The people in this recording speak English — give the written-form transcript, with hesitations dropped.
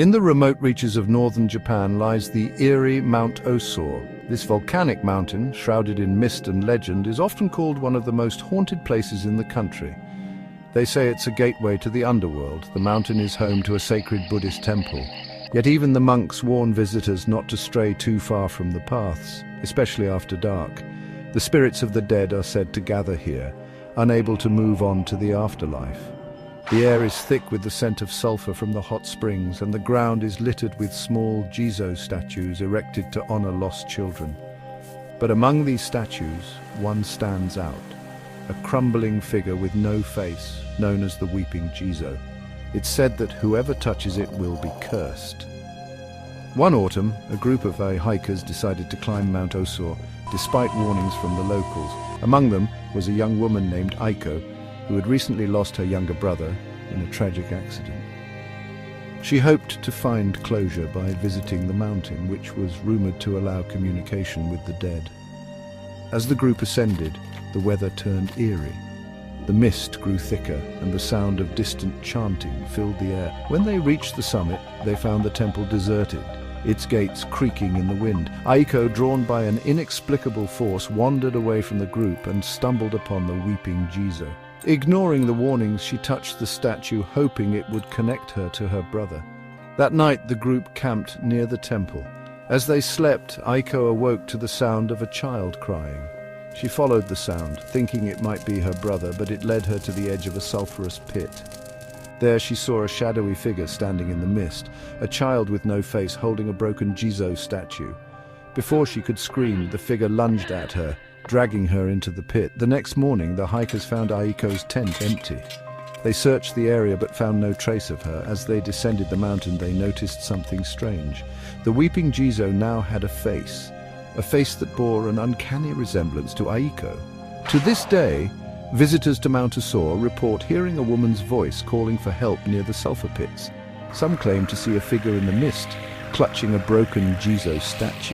In the remote reaches of northern Japan lies the eerie Mount Osore. This volcanic mountain, shrouded in mist and legend, is often called one of the most haunted places in the country. They say it's a gateway to the underworld. The mountain is home to a sacred Buddhist temple. Yet even the monks warn visitors not to stray too far from the paths, especially after dark. The spirits of the dead are said to gather here, unable to move on to the afterlife. The air is thick with the scent of sulfur from the hot springs, and the ground is littered with small Jizo statues erected to honor lost children. But among these statues, one stands out. A crumbling figure with no face, known as the Weeping Jizo. It's said that whoever touches it will be cursed. One autumn, a group of hikers decided to climb Mount Osore, despite warnings from the locals. Among them was a young woman named Aiko, who had recently lost her younger brother in a tragic accident. She hoped to find closure by visiting the mountain, which was rumored to allow communication with the dead. As the group ascended, the weather turned eerie. The mist grew thicker, and the sound of distant chanting filled the air. When they reached the summit, they found the temple deserted, its gates creaking in the wind. Aiko, drawn by an inexplicable force, wandered away from the group and stumbled upon the Weeping Jizo. Ignoring the warnings, she touched the statue, hoping it would connect her to her brother. That night, the group camped near the temple. As they slept, Aiko awoke to the sound of a child crying. She followed the sound, thinking it might be her brother, but it led her to the edge of a sulphurous pit. There she saw a shadowy figure standing in the mist, a child with no face holding a broken Jizo statue. Before she could scream, the figure lunged at her, dragging her into the pit. The next morning, the hikers found Aiko's tent empty. They searched the area but found no trace of her. As they descended the mountain, they noticed something strange. The Weeping Jizo now had a face that bore an uncanny resemblance to Aiko. To this day, visitors to Mount Osore report hearing a woman's voice calling for help near the sulfur pits. Some claim to see a figure in the mist, clutching a broken Jizo statue.